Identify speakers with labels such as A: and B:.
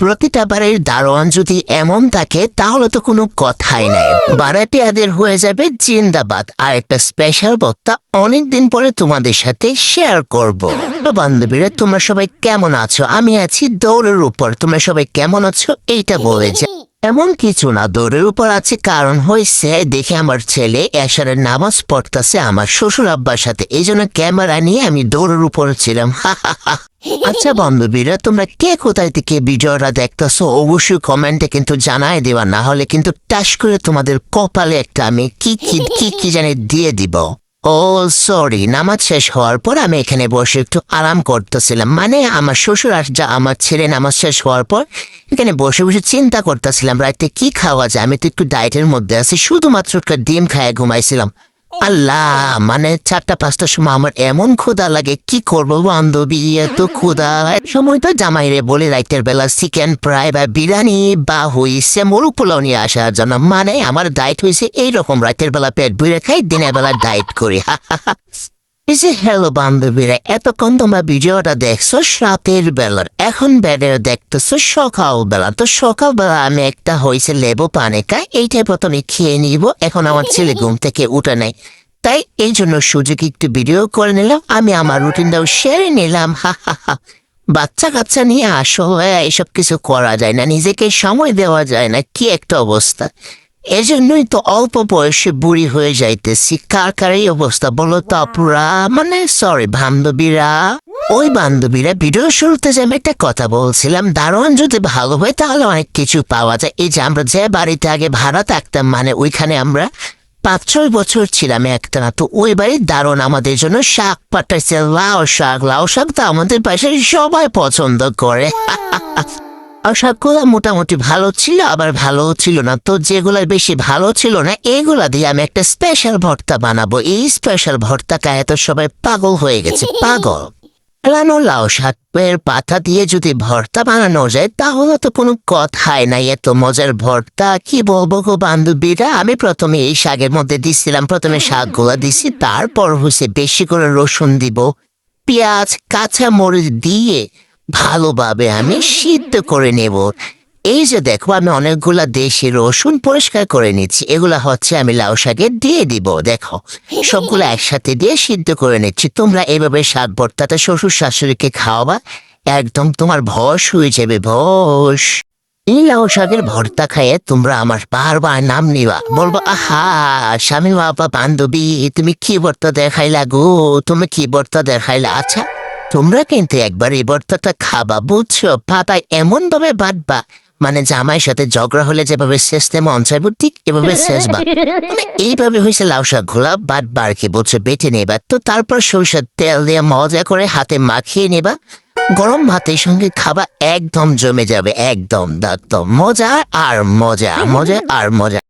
A: প্রতিটা বারের দারোয়ান যদি এমন থাকে তাহলে তো কোনো কথাই নাই, বারাটিয়াদের হয়ে যাবে জিন্দাবাদ। আর একটা স্পেশাল বক্তা অনেকদিন পরে তোমাদের সাথে শেয়ার করব। বান্ধবীরা, তোমরা সবাই কেমন আছো? আমি আছি দৌড়ের উপর। তোমরা সবাই কেমন আছো এইটা বলে যা। এমন কিছু না, দৌড়ের উপর আছে, কারণ হয়েছে দেখে আমার ছেলে এশারের নামাজ পড়তেছে আমার শ্বশুর আব্বার সাথে, এই জন্য ক্যামেরা নিয়ে আমি দৌড়ের উপর ছিলাম। আচ্ছা বান্ধবীরা, তোমরা কে কোথায় থেকে ভিডিওটা দেখতেছো অবশ্যই কমেন্টে কিন্তু জানাই দেওয়া, না হলে কিন্তু টাস করে তোমাদের কপালে একটা আমি কি জানি দিয়ে দিব। ও সরি, নামাজ শেষ হওয়ার পর আমি এখানে বসে একটু আরাম করতেছিলাম, মানে আমার শ্বশুর আর আমার ছেলে নামাজ শেষ হওয়ার পর এখানে বসে বসে চিন্তা করতেছিলাম রাতে কি খাওয়া যায়। আমি তো একটু ডায়েটের মধ্যে আছি, শুধুমাত্র একটা ডিম খায় ঘুমাইছিলাম। আল্লাহ, মানে 4টা-5টার সময় আমার এমন ক্ষুধা লাগে, কি করবো বান্ধবী, এত ক্ষুধা। সময় তো জামাইরে বলে রাইতের বেলা চিকেন ফ্রাই বা বিরিয়ানি বা হইছে মোরগ পোলাও নিয়ে আসার জন্য, মানে আমার ডায়েট হয়েছে এইরকম, রাতের বেলা পেট ভরে খাই, দিনের বেলা ডায়েট করি। হ্যালো বান্ধবীরা, এতক্ষণ তোমরা ভিডিওটা দেখছো রাতের বেলার, এখন বেড়ে দেখতেছো সকালবেলা। তো সকালবেলা আমি একটা হয়েছে লেবু পানি খাই, এইটা প্রথমে খেয়ে নিব। এখন আমার ছেলে ঘুম থেকে উঠে নেয়, তাই এই জন্য সুযোগ একটু ভিডিও করে নিলাম, আমি আমার রুটিনটাও সেরে নিলাম। বাচ্চা কাচ্চা নিয়ে আসলে এসব কিছু করা যায় না, নিজেকে সময় দেওয়া যায় না, কি একটা অবস্থা। এজন্যই তো অল্প বয়সে বুড়ি হয়ে যাইতেছি। কার এই অবস্থা বলো তো আপুরা, মানে সরি বান্ধবীরা। ওই বান্ধবীরা, ভিডিও শুরুতে যে আমি একটা কথা বলছিলাম, দারোয়ান যদি ভালো হয় তাহলে অনেক কিছু পাওয়া যায়। এই যে আমরা যে বাড়িতে আগে ভাড়া থাকতাম, মানে ওইখানে আমরা 5-6 বছর ছিলাম একটা না, তো ওই বাড়ির দারোয়ান আমাদের জন্য শাক পাঠাইছে, লাউ শাক তো আমাদের পাশে সবাই পছন্দ করে। আর শাকগুলা মোটামুটি ভালো ছিল, আবার ভালো ছিল না। তো যেগুলা বেশি ভালো ছিল না এগুলা দিয়ে আমি একটা স্পেশাল ভর্তা বানাবো। এই স্পেশাল ভর্তা খায় তো সবাই পাগল হয়ে গেছে, পাগল। ফেলানো লাউ শাকের পাতা দিয়ে যদি ভর্তা বানানো যায় তাহলে তো কোনো কথাই নাই, এত মজার ভর্তা কি বলবো গো বান্ধবীরা। আমি প্রথমে এই শাকের মধ্যে দিছিলাম, প্রথমে শাকগুলা দিছি, তারপর হচ্ছে বেশি করে রসুন দিব, পেঁয়াজ কাঁচা মরিচ দিয়ে ভালোভাবে আমি সিদ্ধ করে নেব। এই যে দেখো, আমি অনেকগুলা দেশি রসুন পরিষ্কার করে নিচ্ছি, এগুলা হচ্ছে আমি লাউ শাকে দিয়ে দিব। দেখো সবগুলো একসাথে দিয়ে সিদ্ধ করে নিচ্ছি। তোমরা এইভাবে শাক ভর্তাটা শ্বশুর শাশুড়িকে খাওয়াবা, একদম তোমার ভস হয়ে যাবে, ভস। এই লাউ শাকের ভর্তা খাইয়ে তোমরা আমার বারবার নাম নিবা, বলবো আহা স্বামী বাবা বান্ধবী তুমি কি ভর্তা দেখাইলা গো, তুমি কি ভর্তা দেখাইলা। আচ্ছা তোমরা কিন্তু একবার এই ভর্তাটা খাবা, বুঝছো? পাতায় এমন ভাবে বাটবা, মানে জামাইয়ের সাথে ঝগড়া হলে যেভাবে শেষতে মন চাইব ঠিক এভাবে শেষবা। মানে এইভাবে হয়েছে লাউ শাক ঘোলা বাটবা আর কি, বলছো বেটে নেবা। তো তারপর সরিষার তেল দিয়ে মজা করে হাতে মাখিয়ে নেবা, গরম ভাতের সঙ্গে খাবা, একদম জমে যাবে, একদম মজা আর মজা, মজা আর মজা।